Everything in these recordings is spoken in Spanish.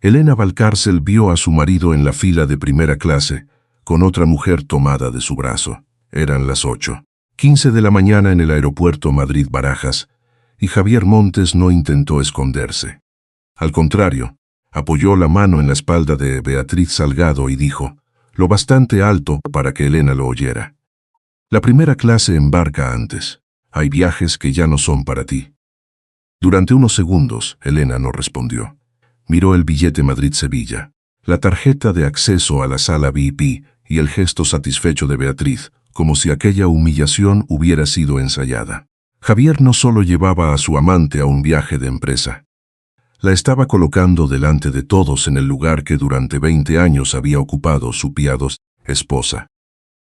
Elena Valcárcel vio a su marido en la fila de primera clase, con otra mujer tomada de su brazo. Eran las 8:15 de la mañana en el aeropuerto Madrid-Barajas, y Javier Montes no intentó esconderse. Al contrario, apoyó la mano en la espalda de Beatriz Salgado y dijo, lo bastante alto para que Elena lo oyera: la primera clase embarca antes. Hay viajes que ya no son para ti. Durante unos segundos, Elena no respondió. Miró el billete Madrid-Sevilla, la tarjeta de acceso a la sala VIP y el gesto satisfecho de Beatriz, como si aquella humillación hubiera sido ensayada. Javier no solo llevaba a su amante a un viaje de empresa. La estaba colocando delante de todos en el lugar que durante 20 años había ocupado su piadosa esposa.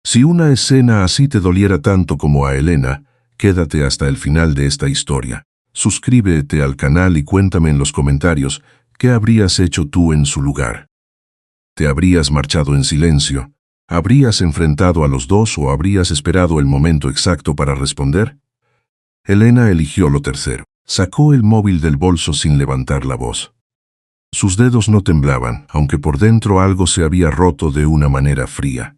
Si una escena así te doliera tanto como a Elena, quédate hasta el final de esta historia. Suscríbete al canal y cuéntame en los comentarios qué habrías hecho tú en su lugar. ¿Te habrías marchado en silencio? ¿Habrías enfrentado a los dos o habrías esperado el momento exacto para responder? Elena eligió lo tercero. Sacó el móvil del bolso sin levantar la voz. Sus dedos no temblaban, aunque por dentro algo se había roto de una manera fría.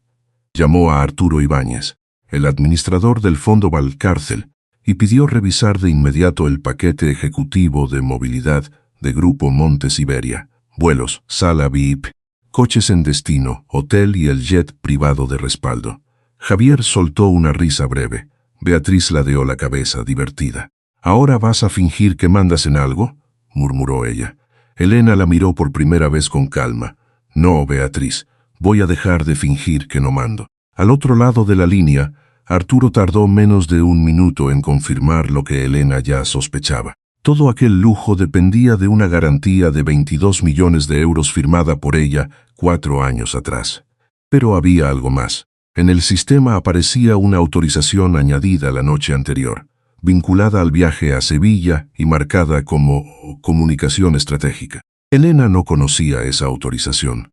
Llamó a Arturo Ibáñez, el administrador del Fondo Valcárcel, y pidió revisar de inmediato el paquete ejecutivo de movilidad de Grupo Montes Iberia, vuelos, sala VIP, coches en destino, hotel y el jet privado de respaldo. Javier soltó una risa breve. Beatriz ladeó la cabeza, divertida. ¿Ahora vas a fingir que mandas en algo?, murmuró ella. Elena la miró por primera vez con calma. No, Beatriz, voy a dejar de fingir que no mando. Al otro lado de la línea, Arturo tardó menos de un minuto en confirmar lo que Elena ya sospechaba. Todo aquel lujo dependía de una garantía de 22 millones de euros firmada por ella 4 años atrás. Pero había algo más. En el sistema aparecía una autorización añadida la noche anterior, vinculada al viaje a Sevilla y marcada como comunicación estratégica. Elena no conocía esa autorización.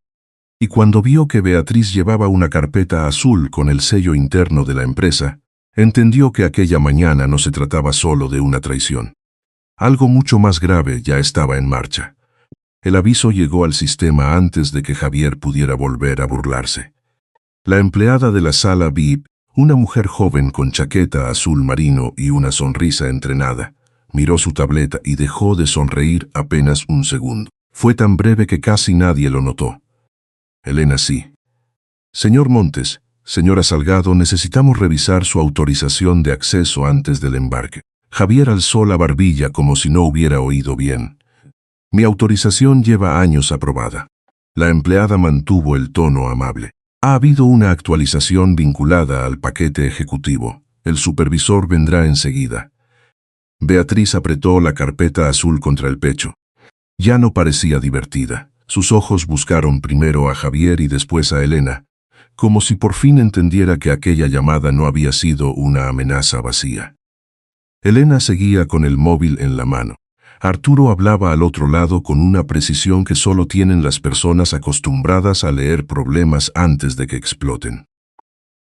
Y cuando vio que Beatriz llevaba una carpeta azul con el sello interno de la empresa, entendió que aquella mañana no se trataba solo de una traición. Algo mucho más grave ya estaba en marcha. El aviso llegó al sistema antes de que Javier pudiera volver a burlarse. La empleada de la sala VIP, una mujer joven con chaqueta azul marino y una sonrisa entrenada, miró su tableta y dejó de sonreír apenas un segundo. Fue tan breve que casi nadie lo notó. Elena sí. Señor Montes, señora Salgado, necesitamos revisar su autorización de acceso antes del embarque. Javier alzó la barbilla como si no hubiera oído bien. Mi autorización lleva años aprobada. La empleada mantuvo el tono amable. Ha habido una actualización vinculada al paquete ejecutivo. El supervisor vendrá enseguida. Beatriz apretó la carpeta azul contra el pecho. Ya no parecía divertida. Sus ojos buscaron primero a Javier y después a Elena, como si por fin entendiera que aquella llamada no había sido una amenaza vacía. Elena seguía con el móvil en la mano. Arturo hablaba al otro lado con una precisión que solo tienen las personas acostumbradas a leer problemas antes de que exploten.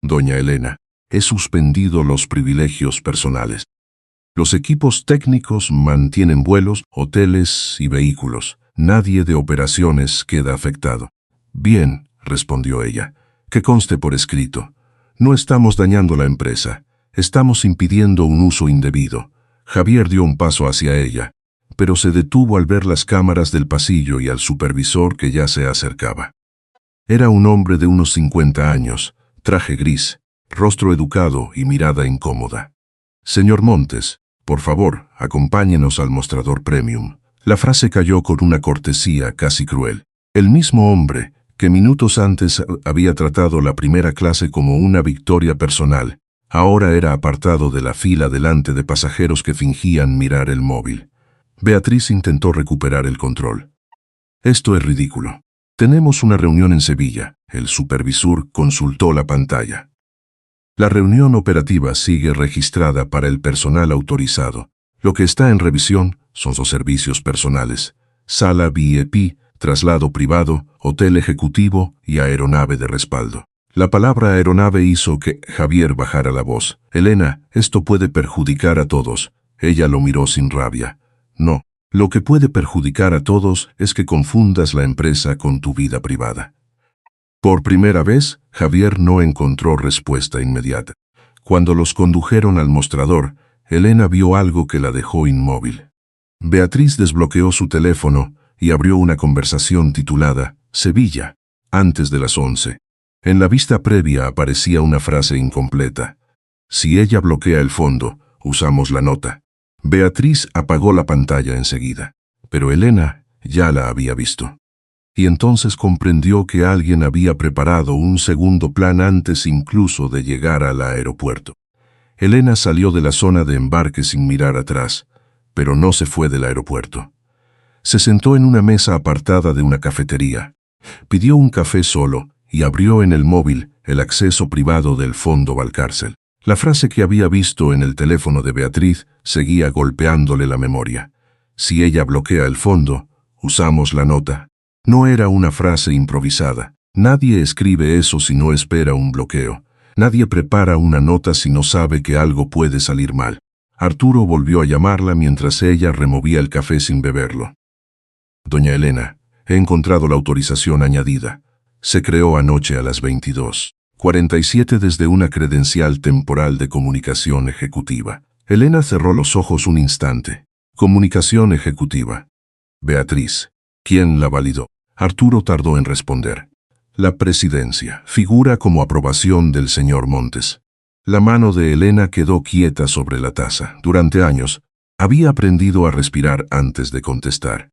Doña Elena, he suspendido los privilegios personales. Los equipos técnicos mantienen vuelos, hoteles y vehículos. Nadie de operaciones queda afectado. Bien, respondió ella. Que conste por escrito. No estamos dañando la empresa. Estamos impidiendo un uso indebido. Javier dio un paso hacia ella, pero se detuvo al ver las cámaras del pasillo y al supervisor que ya se acercaba. Era un hombre de unos 50 años, traje gris, rostro educado y mirada incómoda. Señor Montes, por favor, acompáñenos al mostrador premium. La frase cayó con una cortesía casi cruel. El mismo hombre, que minutos antes había tratado la primera clase como una victoria personal, ahora era apartado de la fila delante de pasajeros que fingían mirar el móvil. Beatriz intentó recuperar el control. Esto es ridículo. Tenemos una reunión en Sevilla. El supervisor consultó la pantalla. La reunión operativa sigue registrada para el personal autorizado. Lo que está en revisión son sus servicios personales. Sala VIP, traslado privado, hotel ejecutivo y aeronave de respaldo. La palabra aeronave hizo que Javier bajara la voz. Elena, esto puede perjudicar a todos. Ella lo miró sin rabia. No, Lo que puede perjudicar a todos es que confundas la empresa con tu vida privada. Por primera vez, Javier no encontró respuesta inmediata. Cuando los condujeron al mostrador, Elena vio algo que la dejó inmóvil. Beatriz desbloqueó su teléfono y abrió una conversación titulada Sevilla, antes de las 11. En la vista previa aparecía una frase incompleta. Si ella bloquea el fondo, usamos la nota. Beatriz apagó la pantalla enseguida, pero Elena ya la había visto. Y entonces comprendió que alguien había preparado un segundo plan antes incluso de llegar al aeropuerto. Elena salió de la zona de embarque sin mirar atrás, pero no se fue del aeropuerto. Se sentó en una mesa apartada de una cafetería, pidió un café solo y abrió en el móvil el acceso privado del fondo Valcárcel. La frase que había visto en el teléfono de Beatriz seguía golpeándole la memoria. Si ella bloquea el fondo, usamos la nota. No era una frase improvisada. Nadie escribe eso si no espera un bloqueo. Nadie prepara una nota si no sabe que algo puede salir mal. Arturo volvió a llamarla mientras ella removía el café sin beberlo. Doña Elena, he encontrado la autorización añadida. Se creó anoche a las 22:47 desde una credencial temporal de comunicación ejecutiva. Elena cerró los ojos un instante. Comunicación ejecutiva. Beatriz. ¿Quién la validó? Arturo tardó en responder. La presidencia. Figura como aprobación del señor Montes. La mano de Elena quedó quieta sobre la taza. Durante años, había aprendido a respirar antes de contestar.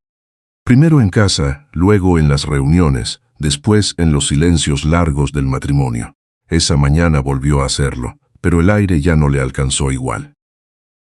Primero en casa, luego en las reuniones, después en los silencios largos del matrimonio. Esa mañana volvió a hacerlo, pero el aire ya no le alcanzó igual.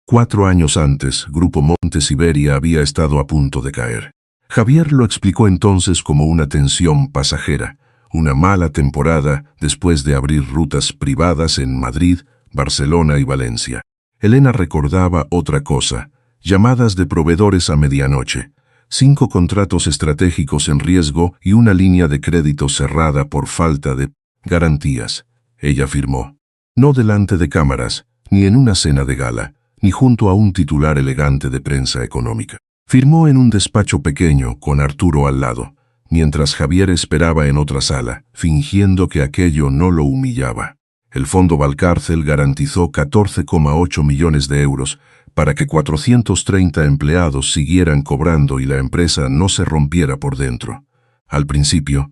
4 años antes, Grupo Montes Iberia había estado a punto de caer. Javier lo explicó entonces como una tensión pasajera, una mala temporada después de abrir rutas privadas en Madrid, Barcelona y Valencia. Elena recordaba otra cosa, llamadas de proveedores a medianoche, 5 contratos estratégicos en riesgo y una línea de crédito cerrada por falta de garantías. Ella firmó. No delante de cámaras, ni en una cena de gala, ni junto a un titular elegante de prensa económica. Firmó en un despacho pequeño con Arturo al lado, mientras Javier esperaba en otra sala, fingiendo que aquello no lo humillaba. El Fondo Valcárcel garantizó 14,8 millones de euros para que 430 empleados siguieran cobrando y la empresa no se rompiera por dentro. Al principio,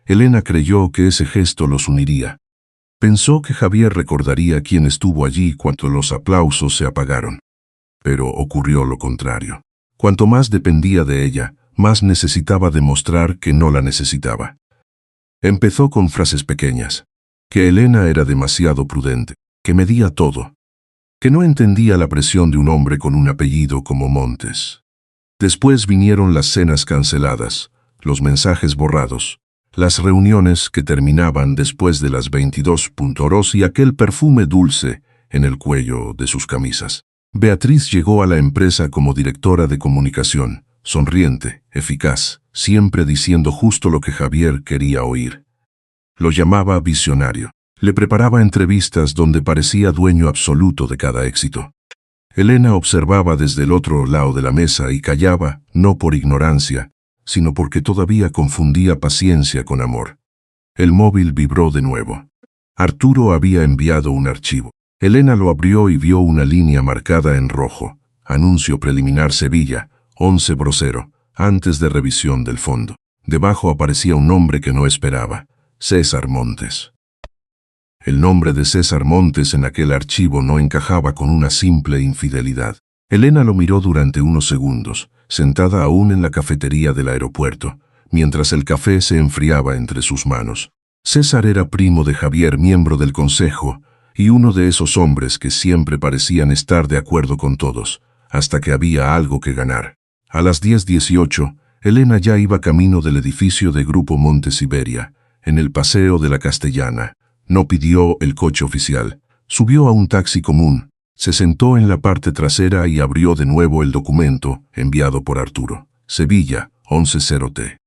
Elena creyó que ese gesto los uniría. Pensó que Javier recordaría quién estuvo allí cuando los aplausos se apagaron. Pero ocurrió lo contrario. Cuanto más dependía de ella, más necesitaba demostrar que no la necesitaba. Empezó con frases pequeñas, que Elena era demasiado prudente, que medía todo, que no entendía la presión de un hombre con un apellido como Montes. Después vinieron las cenas canceladas, los mensajes borrados, las reuniones que terminaban después de las 22:00 y aquel perfume dulce en el cuello de sus camisas. Beatriz llegó a la empresa como directora de comunicación, sonriente, eficaz, siempre diciendo justo lo que Javier quería oír. Lo llamaba visionario. Le preparaba entrevistas donde parecía dueño absoluto de cada éxito. Elena observaba desde el otro lado de la mesa y callaba, no por ignorancia, sino porque todavía confundía paciencia con amor. El móvil vibró de nuevo. Arturo había enviado un archivo. Elena lo abrió y vio una línea marcada en rojo. Anuncio preliminar Sevilla, 11:00, antes de revisión del fondo. Debajo aparecía un nombre que no esperaba. César Montes. El nombre de César Montes en aquel archivo no encajaba con una simple infidelidad. Elena lo miró durante unos segundos, sentada aún en la cafetería del aeropuerto, mientras el café se enfriaba entre sus manos. César era primo de Javier, miembro del consejo, y uno de esos hombres que siempre parecían estar de acuerdo con todos, hasta que había algo que ganar. A las 10:18, Elena ya iba camino del edificio de Grupo Montes Iberia, en el Paseo de la Castellana. No pidió el coche oficial, subió a un taxi común, se sentó en la parte trasera y abrió de nuevo el documento enviado por Arturo. Sevilla, 11:00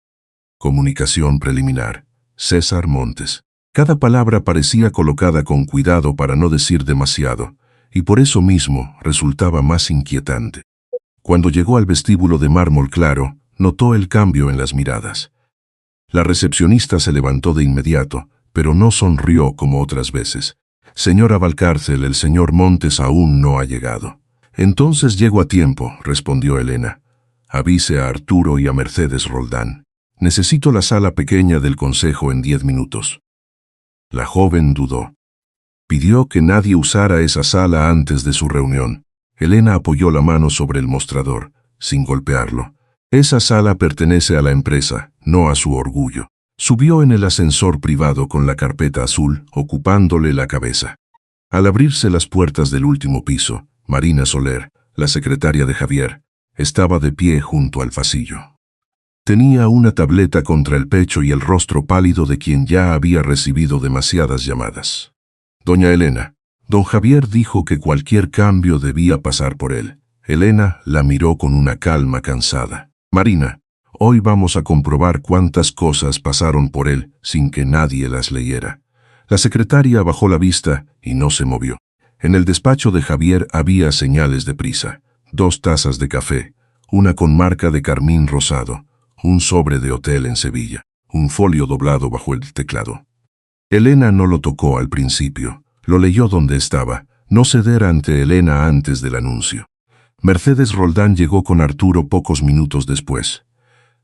Comunicación preliminar. César Montes. Cada palabra parecía colocada con cuidado para no decir demasiado, y por eso mismo resultaba más inquietante. Cuando llegó al vestíbulo de mármol claro, notó el cambio en las miradas. La recepcionista se levantó de inmediato, pero no sonrió como otras veces. «Señora Valcárcel, el señor Montes aún no ha llegado». «Entonces llego a tiempo», respondió Elena. «Avise a Arturo y a Mercedes Roldán. Necesito la sala pequeña del consejo en 10 minutos». La joven dudó. Pidió que nadie usara esa sala antes de su reunión. Elena apoyó la mano sobre el mostrador, sin golpearlo. «Esa sala pertenece a la empresa, no a su orgullo». Subió en el ascensor privado con la carpeta azul, ocupándole la cabeza. Al abrirse las puertas del último piso, Marina Soler, la secretaria de Javier, estaba de pie junto al pasillo. Tenía una tableta contra el pecho y el rostro pálido de quien ya había recibido demasiadas llamadas. «Doña Elena». Don Javier dijo que cualquier cambio debía pasar por él. Elena la miró con una calma cansada. «Marina, hoy vamos a comprobar cuántas cosas pasaron por él sin que nadie las leyera». La secretaria bajó la vista y no se movió. En el despacho de Javier había señales de prisa. 2 tazas de café, una con marca de carmín rosado, un sobre de hotel en Sevilla, un folio doblado bajo el teclado. Elena no lo tocó al principio. Lo leyó donde estaba, no ceder ante Elena antes del anuncio. Mercedes Roldán llegó con Arturo pocos minutos después.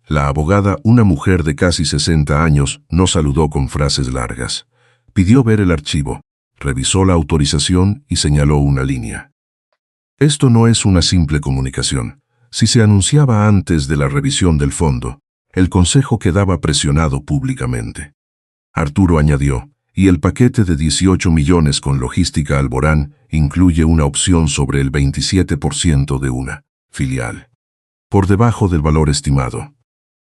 La abogada, una mujer de casi 60 años, no saludó con frases largas. Pidió ver el archivo, revisó la autorización y señaló una línea. Esto no es una simple comunicación. Si se anunciaba antes de la revisión del fondo, el consejo quedaba presionado públicamente. Arturo añadió, y el paquete de 18 millones con logística Alborán incluye una opción sobre el 27% de una filial. Por debajo del valor estimado.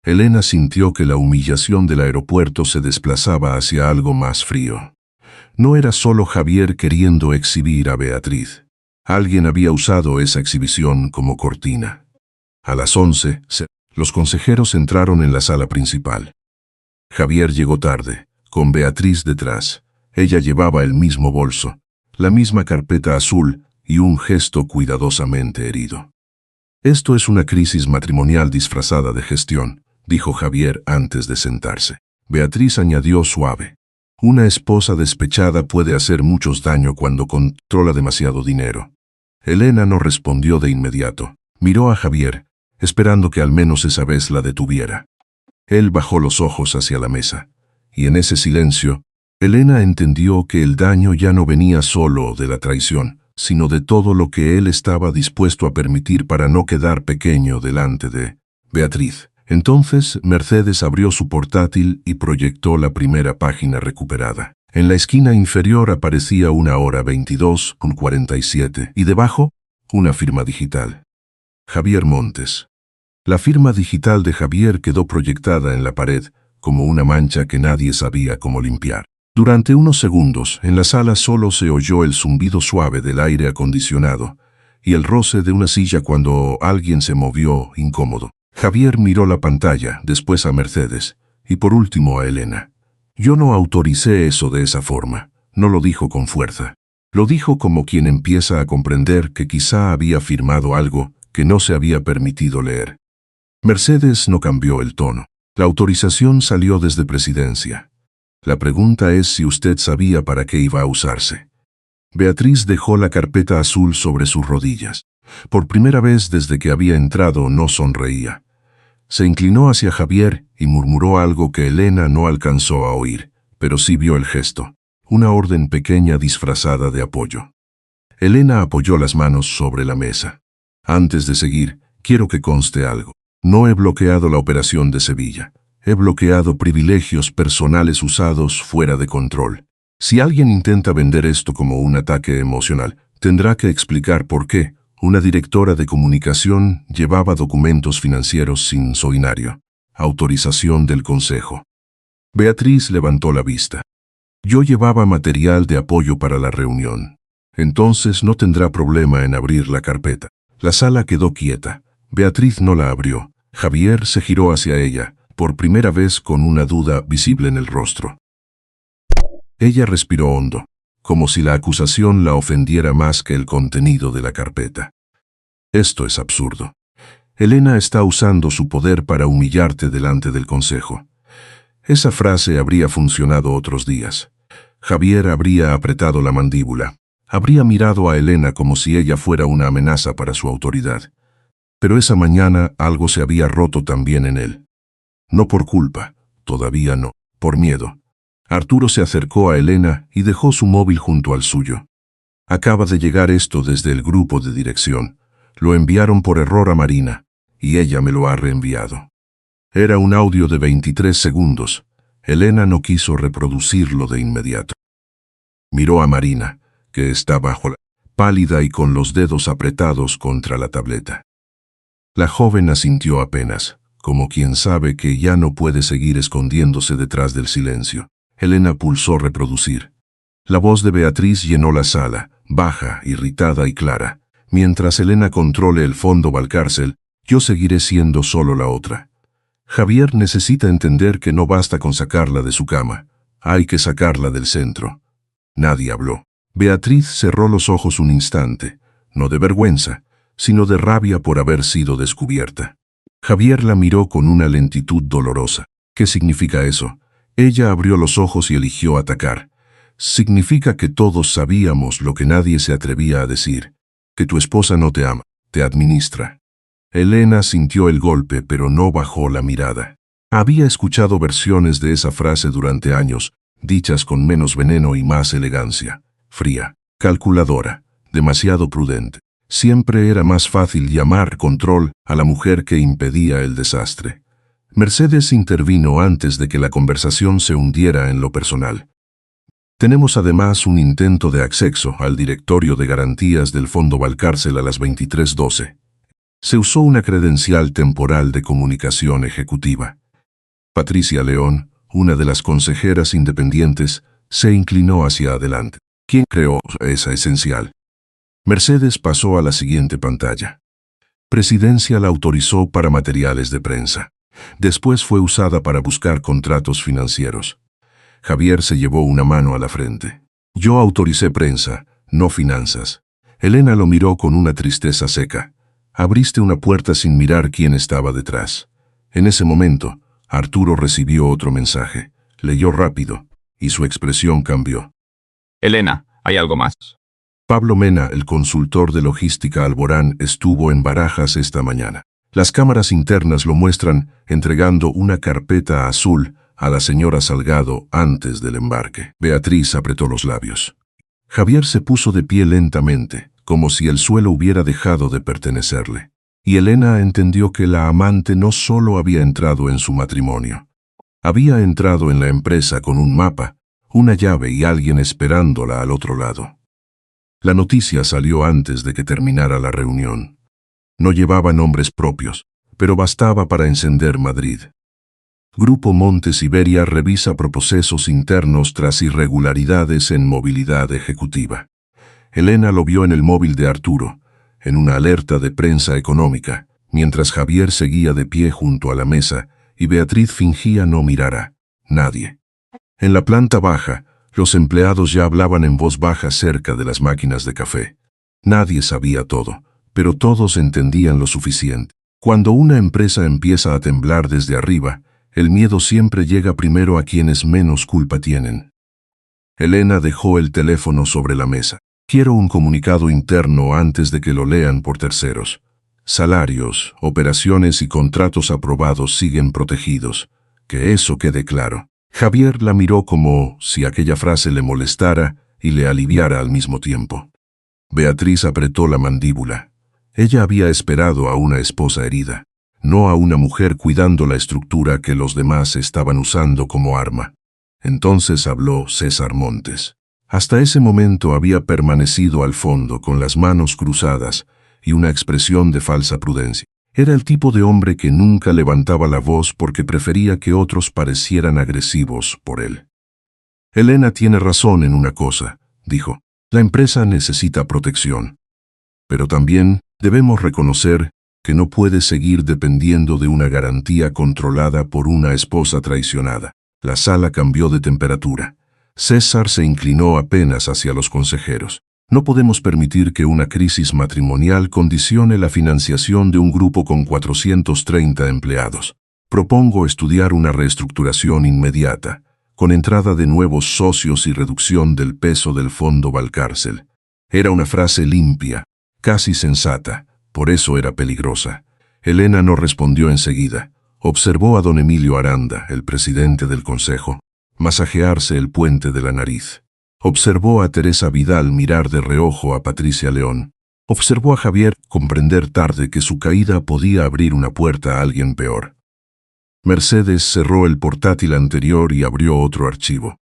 Elena sintió que la humillación del aeropuerto se desplazaba hacia algo más frío. No era solo Javier queriendo exhibir a Beatriz. Alguien había usado esa exhibición como cortina. A las 11, los consejeros entraron en la sala principal. Javier llegó tarde, con Beatriz detrás. Ella llevaba el mismo bolso, la misma carpeta azul y un gesto cuidadosamente herido. «Esto es una crisis matrimonial disfrazada de gestión», dijo Javier antes de sentarse. Beatriz añadió suave. «Una esposa despechada puede hacer muchos daño cuando controla demasiado dinero». Elena no respondió de inmediato. Miró a Javier, esperando que al menos esa vez la detuviera. Él bajó los ojos hacia la mesa. Y en ese silencio, Elena entendió que el daño ya no venía solo de la traición, sino de todo lo que él estaba dispuesto a permitir para no quedar pequeño delante de Beatriz. Entonces Mercedes abrió su portátil y proyectó la primera página recuperada. En la esquina inferior aparecía 1:22:47 y debajo, una firma digital. Javier Montes. La firma digital de Javier quedó proyectada en la pared, como una mancha que nadie sabía cómo limpiar. Durante unos segundos, en la sala solo se oyó el zumbido suave del aire acondicionado y el roce de una silla cuando alguien se movió incómodo. Javier miró la pantalla, después a Mercedes y por último a Elena. «Yo no autoricé eso de esa forma», no lo dijo con fuerza. Lo dijo como quien empieza a comprender que quizá había firmado algo que no se había permitido leer. Mercedes no cambió el tono. «La autorización salió desde Presidencia. La pregunta es si usted sabía para qué iba a usarse». Beatriz dejó la carpeta azul sobre sus rodillas. Por primera vez desde que había entrado no sonreía. Se inclinó hacia Javier y murmuró algo que Elena no alcanzó a oír, pero sí vio el gesto, una orden pequeña disfrazada de apoyo. Elena apoyó las manos sobre la mesa. «Antes de seguir, quiero que conste algo. No he bloqueado la operación de Sevilla. He bloqueado privilegios personales usados fuera de control. Si alguien intenta vender esto como un ataque emocional, tendrá que explicar por qué una directora de comunicación llevaba documentos financieros sin soinario. Autorización del consejo». Beatriz levantó la vista. «Yo llevaba material de apoyo para la reunión. Entonces no tendrá problema en abrir la carpeta». La sala quedó quieta. Beatriz no la abrió. Javier se giró hacia ella, por primera vez con una duda visible en el rostro. Ella respiró hondo, como si la acusación la ofendiera más que el contenido de la carpeta. «Esto es absurdo». Elena está usando su poder para humillarte delante del consejo. Esa frase habría funcionado otros días. Javier habría apretado la mandíbula. Habría mirado a Elena como si ella fuera una amenaza para su autoridad. Pero esa mañana algo se había roto también en él. No por culpa, todavía no, por miedo. Arturo se acercó a Elena y dejó su móvil junto al suyo. Acaba de llegar esto desde el grupo de dirección. Lo enviaron por error a Marina, y ella me lo ha reenviado. Era un audio de 23 segundos. Elena no quiso reproducirlo de inmediato. Miró a Marina, que estaba pálida y con los dedos apretados contra la tableta. La joven asintió apenas, como quien sabe que ya no puede seguir escondiéndose detrás del silencio. Elena pulsó reproducir. La voz de Beatriz llenó la sala, baja, irritada y clara. Mientras Elena controle el fondo Valcárcel, yo seguiré siendo solo la otra. Javier necesita entender que no basta con sacarla de su cama. Hay que sacarla del centro. Nadie habló. Beatriz cerró los ojos un instante, no de vergüenza, sino de rabia por haber sido descubierta. Javier la miró con una lentitud dolorosa. ¿Qué significa eso? Ella abrió los ojos y eligió atacar. Significa que todos sabíamos lo que nadie se atrevía a decir, que tu esposa no te ama, te administra. Elena sintió el golpe, pero no bajó la mirada. Había escuchado versiones de esa frase durante años, dichas con menos veneno y más elegancia. Fría, calculadora, demasiado prudente. Siempre era más fácil llamar control a la mujer que impedía el desastre. Mercedes intervino antes de que la conversación se hundiera en lo personal. Tenemos además un intento de acceso al directorio de garantías del Fondo Valcárcel a las 23:12. Se usó una credencial temporal de comunicación ejecutiva. Patricia León, una de las consejeras independientes, se inclinó hacia adelante. ¿Quién creó esa esencial? Mercedes pasó a la siguiente pantalla. Presidencia la autorizó para materiales de prensa. Después fue usada para buscar contratos financieros. Javier se llevó una mano a la frente. Yo autoricé prensa, no finanzas. Elena lo miró con una tristeza seca. Abriste una puerta sin mirar quién estaba detrás. En ese momento, Arturo recibió otro mensaje. Leyó rápido, y su expresión cambió. Elena, ¿hay algo más? Pablo Mena, el consultor de logística Alborán, estuvo en Barajas esta mañana. Las cámaras internas lo muestran entregando una carpeta azul a la señora Salgado antes del embarque. Beatriz apretó los labios. Javier se puso de pie lentamente, como si el suelo hubiera dejado de pertenecerle. Y Elena entendió que la amante no solo había entrado en su matrimonio. Había entrado en la empresa con un mapa, una llave y alguien esperándola al otro lado. La noticia salió antes de que terminara la reunión. No llevaba nombres propios, pero bastaba para encender Madrid. Grupo Montes Iberia revisa procesos internos tras irregularidades en movilidad ejecutiva. Elena lo vio en el móvil de Arturo, en una alerta de prensa económica, mientras Javier seguía de pie junto a la mesa y Beatriz fingía no mirar a nadie. En la planta baja, los empleados ya hablaban en voz baja cerca de las máquinas de café. Nadie sabía todo, pero todos entendían lo suficiente. Cuando una empresa empieza a temblar desde arriba, el miedo siempre llega primero a quienes menos culpa tienen. Elena dejó el teléfono sobre la mesa. Quiero un comunicado interno antes de que lo lean por terceros. Salarios, operaciones y contratos aprobados siguen protegidos. Que eso quede claro. Javier la miró como si aquella frase le molestara y le aliviara al mismo tiempo. Beatriz apretó la mandíbula. Ella había esperado a una esposa herida, no a una mujer cuidando la estructura que los demás estaban usando como arma. Entonces habló César Montes. Hasta ese momento había permanecido al fondo con las manos cruzadas y una expresión de falsa prudencia. Era el tipo de hombre que nunca levantaba la voz porque prefería que otros parecieran agresivos por él. Elena tiene razón en una cosa, dijo. La empresa necesita protección. Pero también debemos reconocer que no puede seguir dependiendo de una garantía controlada por una esposa traicionada. La sala cambió de temperatura. César se inclinó apenas hacia los consejeros. No podemos permitir que una crisis matrimonial condicione la financiación de un grupo con 430 empleados. Propongo estudiar una reestructuración inmediata, con entrada de nuevos socios y reducción del peso del fondo Valcárcel. Era una frase limpia, casi sensata, por eso era peligrosa. Elena no respondió enseguida. Observó a don Emilio Aranda, el presidente del consejo, masajearse el puente de la nariz. Observó a Teresa Vidal mirar de reojo a Patricia León. Observó a Javier comprender tarde que su caída podía abrir una puerta a alguien peor. Mercedes cerró el portátil anterior y abrió otro archivo.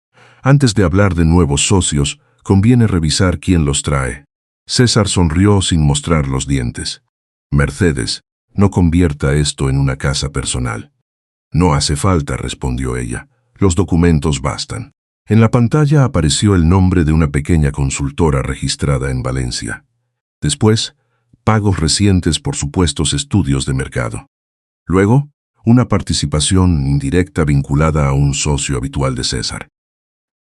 Antes de hablar de nuevos socios, conviene revisar quién los trae. César sonrió sin mostrar los dientes. Mercedes, no convierta esto en una casa personal. No hace falta, respondió ella. Los documentos bastan. En la pantalla apareció el nombre de una pequeña consultora registrada en Valencia. Después, pagos recientes por supuestos estudios de mercado. Luego, una participación indirecta vinculada a un socio habitual de César.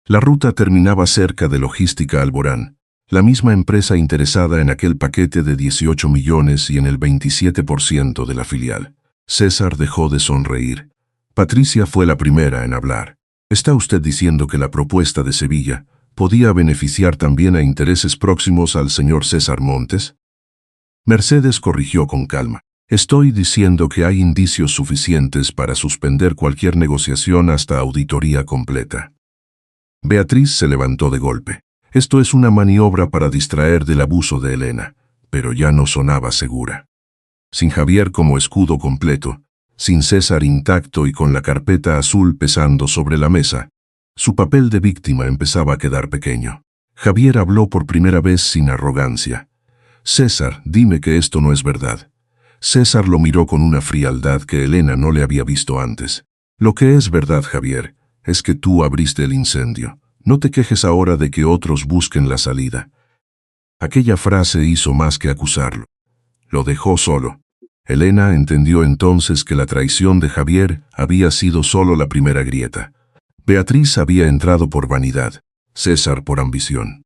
La ruta terminaba cerca de Logística Alborán, la misma empresa interesada en aquel paquete de 18 millones y en el 27% de la filial. César dejó de sonreír. Patricia fue la primera en hablar. ¿Está usted diciendo que la propuesta de Sevilla podía beneficiar también a intereses próximos al señor César Montes? Mercedes corrigió con calma. Estoy diciendo que hay indicios suficientes para suspender cualquier negociación hasta auditoría completa. Beatriz se levantó de golpe. Esto es una maniobra para distraer del abuso de Elena, pero ya no sonaba segura. Sin Javier como escudo completo, sin César intacto y con la carpeta azul pesando sobre la mesa, su papel de víctima empezaba a quedar pequeño. Javier habló por primera vez sin arrogancia. César, dime que esto no es verdad. César lo miró con una frialdad que Elena no le había visto antes. Lo que es verdad, Javier, es que tú abriste el incendio. No te quejes ahora de que otros busquen la salida. Aquella frase hizo más que acusarlo. Lo dejó solo. Elena entendió entonces que la traición de Javier había sido solo la primera grieta. Beatriz había entrado por vanidad, César por ambición.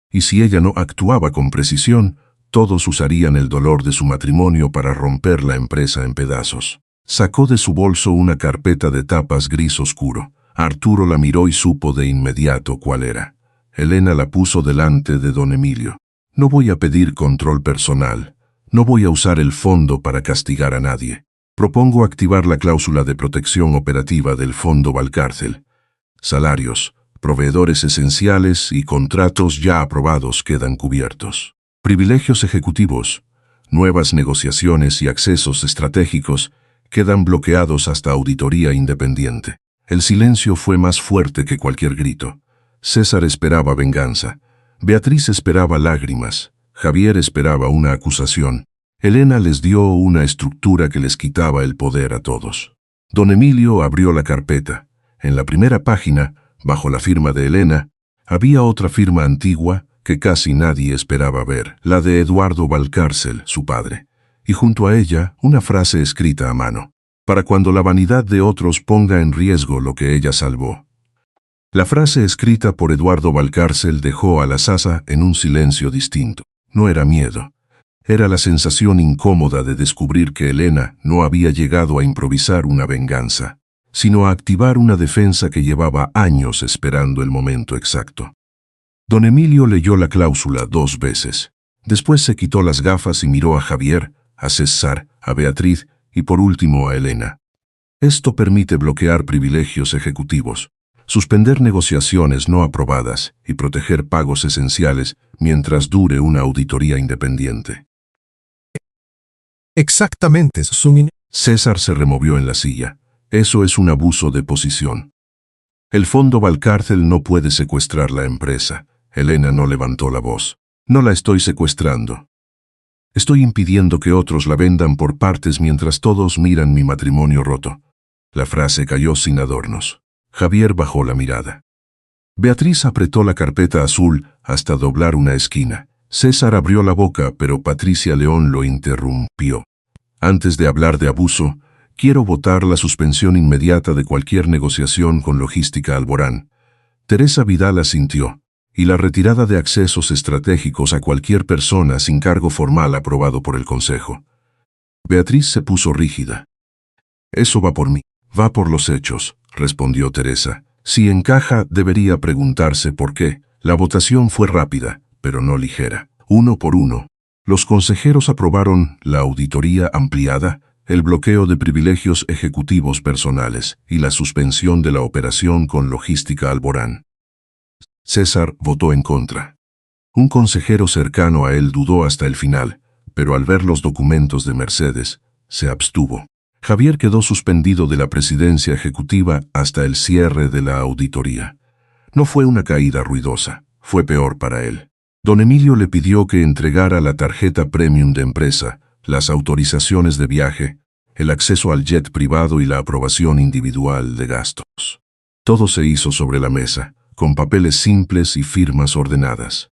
Y si ella no actuaba con precisión, todos usarían el dolor de su matrimonio para romper la empresa en pedazos. Sacó de su bolso una carpeta de tapas gris oscuro. Arturo la miró y supo de inmediato cuál era. Elena la puso delante de don Emilio. No voy a pedir control personal. No voy a usar el fondo para castigar a nadie. Propongo activar la cláusula de protección operativa del fondo Valcárcel. Salarios, proveedores esenciales y contratos ya aprobados quedan cubiertos. Privilegios ejecutivos, nuevas negociaciones y accesos estratégicos quedan bloqueados hasta auditoría independiente. El silencio fue más fuerte que cualquier grito. César esperaba venganza. Beatriz esperaba lágrimas. Javier esperaba una acusación. Elena les dio una estructura que les quitaba el poder a todos. Don Emilio abrió la carpeta. En la primera página, bajo la firma de Elena, había otra firma antigua que casi nadie esperaba ver, la de Eduardo Valcárcel, su padre, y junto a ella una frase escrita a mano. Para cuando la vanidad de otros ponga en riesgo lo que ella salvó. La frase escrita por Eduardo Valcárcel dejó a la Sasa en un silencio distinto. No era miedo. Era la sensación incómoda de descubrir que Elena no había llegado a improvisar una venganza, sino a activar una defensa que llevaba años esperando el momento exacto. Don Emilio leyó la cláusula 2 veces. Después se quitó las gafas y miró a Javier, a César, a Beatriz, y por último a Elena. Esto permite bloquear privilegios ejecutivos, suspender negociaciones no aprobadas y proteger pagos esenciales mientras dure una auditoría independiente. Exactamente, César se removió en la silla. Eso es un abuso de posición. El fondo Valcárcel no puede secuestrar la empresa. Elena no levantó la voz. No la estoy secuestrando. Estoy impidiendo que otros la vendan por partes mientras todos miran mi matrimonio roto. La frase cayó sin adornos. Javier bajó la mirada. Beatriz apretó la carpeta azul hasta doblar una esquina. César abrió la boca, pero Patricia León lo interrumpió. Antes de hablar de abuso, quiero votar la suspensión inmediata de cualquier negociación con Logística Alborán. Teresa Vidal asintió, y la retirada de accesos estratégicos a cualquier persona sin cargo formal aprobado por el Consejo. Beatriz se puso rígida. «Eso va por mí, va por los hechos», respondió Teresa. «Si encaja, debería preguntarse por qué». La votación fue rápida, pero no ligera. 1 por 1. Los consejeros aprobaron la auditoría ampliada, el bloqueo de privilegios ejecutivos personales y la suspensión de la operación con logística Alborán. César votó en contra. Un consejero cercano a él dudó hasta el final, pero al ver los documentos de Mercedes, se abstuvo. Javier quedó suspendido de la presidencia ejecutiva hasta el cierre de la auditoría. No fue una caída ruidosa, fue peor para él. Don Emilio le pidió que entregara la tarjeta premium de empresa, las autorizaciones de viaje, el acceso al jet privado y la aprobación individual de gastos. Todo se hizo sobre la mesa, con papeles simples y firmas ordenadas.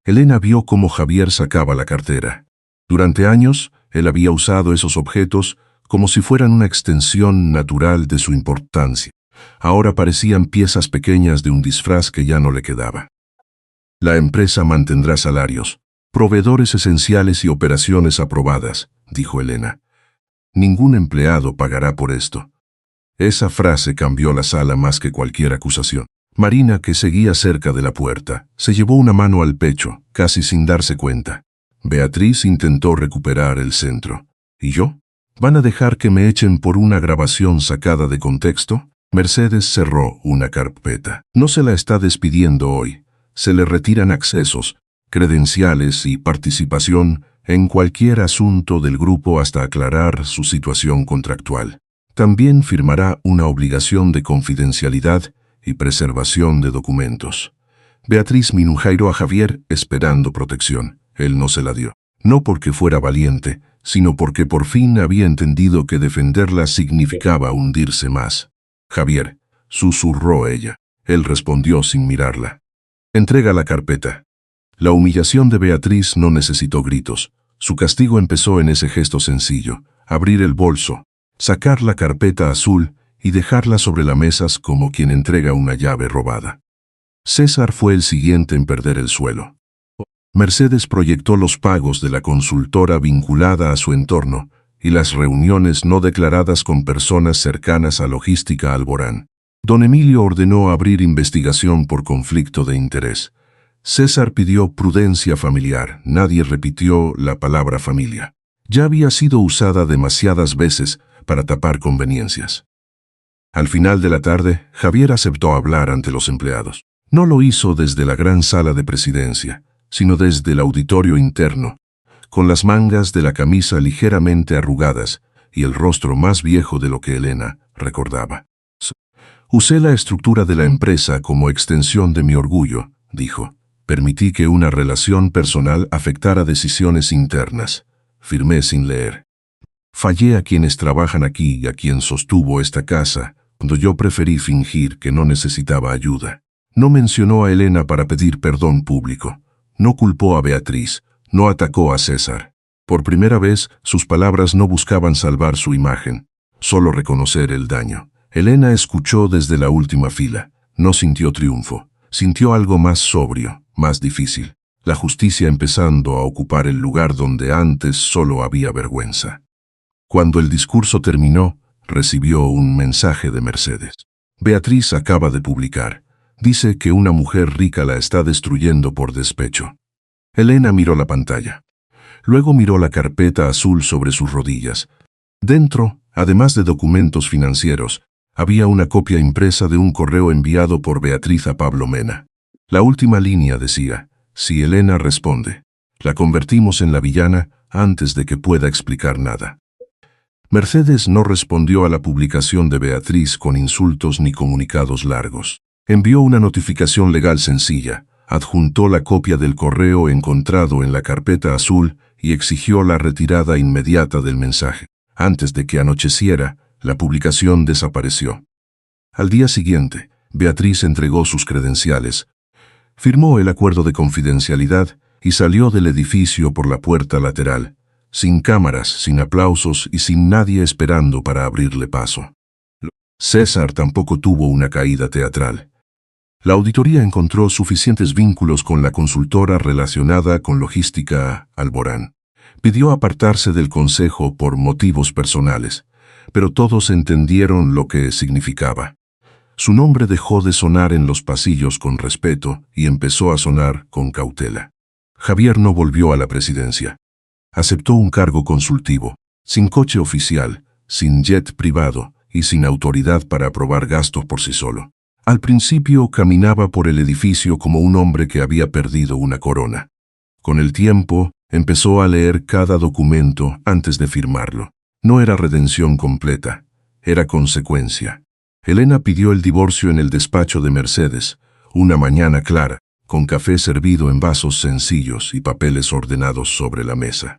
Elena vio cómo Javier sacaba la cartera. Durante años, él había usado esos objetos como si fueran una extensión natural de su importancia. Ahora parecían piezas pequeñas de un disfraz que ya no le quedaba. La empresa mantendrá salarios, proveedores esenciales y operaciones aprobadas, dijo Elena. Ningún empleado pagará por esto. Esa frase cambió la sala más que cualquier acusación. Marina, que seguía cerca de la puerta, se llevó una mano al pecho, casi sin darse cuenta. Beatriz intentó recuperar el centro. ¿Y yo? ¿Van a dejar que me echen por una grabación sacada de contexto? Mercedes cerró una carpeta. No se la está despidiendo hoy. Se le retiran accesos, credenciales y participación en cualquier asunto del grupo hasta aclarar su situación contractual. También firmará una obligación de confidencialidad y preservación de documentos. Beatriz minujairoó a Javier esperando protección. Él no se la dio. No porque fuera valiente, sino porque por fin había entendido que defenderla significaba hundirse más. «Javier», susurró ella. Él respondió sin mirarla. «Entrega la carpeta». La humillación de Beatriz no necesitó gritos. Su castigo empezó en ese gesto sencillo: abrir el bolso, sacar la carpeta azul y dejarla sobre la mesa como quien entrega una llave robada. César fue el siguiente en perder el suelo. Mercedes proyectó los pagos de la consultora vinculada a su entorno y las reuniones no declaradas con personas cercanas a Logística Alborán. Don Emilio ordenó abrir investigación por conflicto de interés. César pidió prudencia familiar. Nadie repitió la palabra familia. Ya había sido usada demasiadas veces para tapar conveniencias. Al final de la tarde, Javier aceptó hablar ante los empleados. No lo hizo desde la gran sala de presidencia, sino desde el auditorio interno, con las mangas de la camisa ligeramente arrugadas y el rostro más viejo de lo que Elena recordaba. «Usé la estructura de la empresa como extensión de mi orgullo», dijo. «Permití que una relación personal afectara decisiones internas. Firmé sin leer. Fallé a quienes trabajan aquí y a quien sostuvo esta casa, cuando yo preferí fingir que no necesitaba ayuda». No mencionó a Elena para pedir perdón público. No culpó a Beatriz. No atacó a César. Por primera vez, sus palabras no buscaban salvar su imagen, solo reconocer el daño. Elena escuchó desde la última fila. No sintió triunfo. Sintió algo más sobrio, más difícil. La justicia empezando a ocupar el lugar donde antes solo había vergüenza. Cuando el discurso terminó, recibió un mensaje de Mercedes. «Beatriz acaba de publicar. Dice que una mujer rica la está destruyendo por despecho». Elena miró la pantalla. Luego miró la carpeta azul sobre sus rodillas. Dentro, además de documentos financieros, había una copia impresa de un correo enviado por Beatriz a Pablo Mena. La última línea decía: «Si Elena responde, la convertimos en la villana antes de que pueda explicar nada». Mercedes no respondió a la publicación de Beatriz con insultos ni comunicados largos. Envió una notificación legal sencilla. Adjuntó la copia del correo encontrado en la carpeta azul y exigió la retirada inmediata del mensaje. Antes de que anocheciera, la publicación desapareció. Al día siguiente, Beatriz entregó sus credenciales, firmó el acuerdo de confidencialidad y salió del edificio por la puerta lateral, sin cámaras, sin aplausos y sin nadie esperando para abrirle paso. César tampoco tuvo una caída teatral. La auditoría encontró suficientes vínculos con la consultora relacionada con logística Alborán. Pidió apartarse del consejo por motivos personales, pero todos entendieron lo que significaba. Su nombre dejó de sonar en los pasillos con respeto y empezó a sonar con cautela. Javier no volvió a la presidencia. Aceptó un cargo consultivo, sin coche oficial, sin jet privado y sin autoridad para aprobar gastos por sí solo. Al principio caminaba por el edificio como un hombre que había perdido una corona. Con el tiempo, empezó a leer cada documento antes de firmarlo. No era redención completa, era consecuencia. Elena pidió el divorcio en el despacho de Mercedes, una mañana clara, con café servido en vasos sencillos y papeles ordenados sobre la mesa.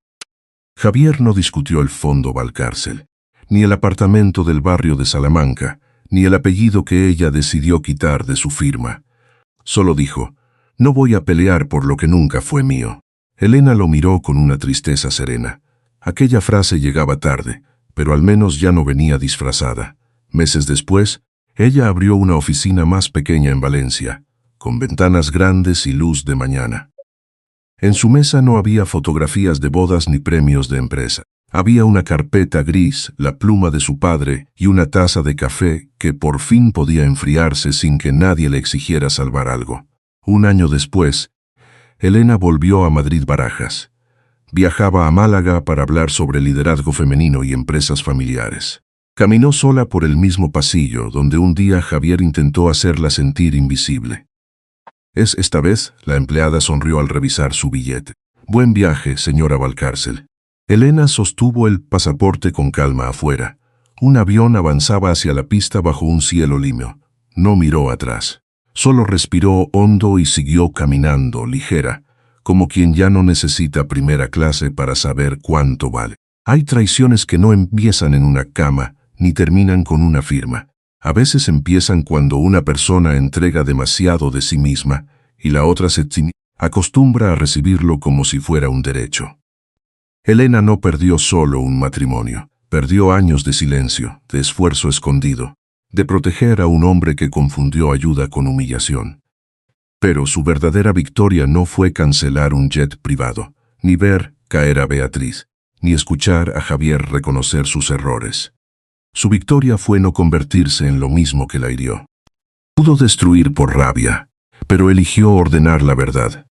Javier no discutió el fondo Valcárcel, ni el apartamento del barrio de Salamanca, ni el apellido que ella decidió quitar de su firma. Solo dijo, no voy a pelear por lo que nunca fue mío. Elena lo miró con una tristeza serena. Aquella frase llegaba tarde, pero al menos ya no venía disfrazada. Meses después, ella abrió una oficina más pequeña en Valencia, con ventanas grandes y luz de mañana. En su mesa no había fotografías de bodas ni premios de empresa. Había una carpeta gris, la pluma de su padre y una taza de café que por fin podía enfriarse sin que nadie le exigiera salvar algo. Un año después, Elena volvió a Madrid Barajas. Viajaba a Málaga para hablar sobre liderazgo femenino y empresas familiares. Caminó sola por el mismo pasillo donde un día Javier intentó hacerla sentir invisible. Esta vez, la empleada sonrió al revisar su billete. Buen viaje, señora Valcárcel. Elena sostuvo el pasaporte con calma afuera. Un avión avanzaba hacia la pista bajo un cielo límeo. No miró atrás. Solo respiró hondo y siguió caminando, ligera, como quien ya no necesita primera clase para saber cuánto vale. Hay traiciones que no empiezan en una cama, ni terminan con una firma. A veces empiezan cuando una persona entrega demasiado de sí misma, y la otra se acostumbra a recibirlo como si fuera un derecho. Elena no perdió solo un matrimonio, perdió años de silencio, de esfuerzo escondido, de proteger a un hombre que confundió ayuda con humillación. Pero su verdadera victoria no fue cancelar un jet privado, ni ver caer a Beatriz, ni escuchar a Javier reconocer sus errores. Su victoria fue no convertirse en lo mismo que la hirió. Pudo destruir por rabia, pero eligió ordenar la verdad.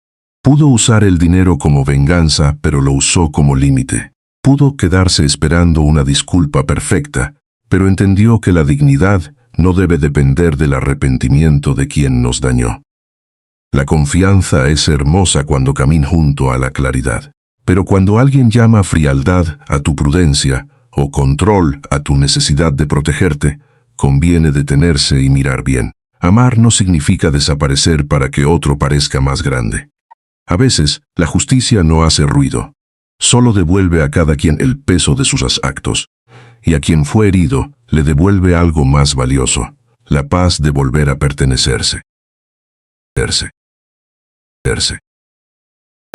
Pudo usar el dinero como venganza, pero lo usó como límite. Pudo quedarse esperando una disculpa perfecta, pero entendió que la dignidad no debe depender del arrepentimiento de quien nos dañó. La confianza es hermosa cuando camina junto a la claridad, pero cuando alguien llama frialdad a tu prudencia o control a tu necesidad de protegerte, conviene detenerse y mirar bien. Amar no significa desaparecer para que otro parezca más grande. A veces, la justicia no hace ruido. Solo devuelve a cada quien el peso de sus actos. Y a quien fue herido, le devuelve algo más valioso, la paz de volver a pertenecerse.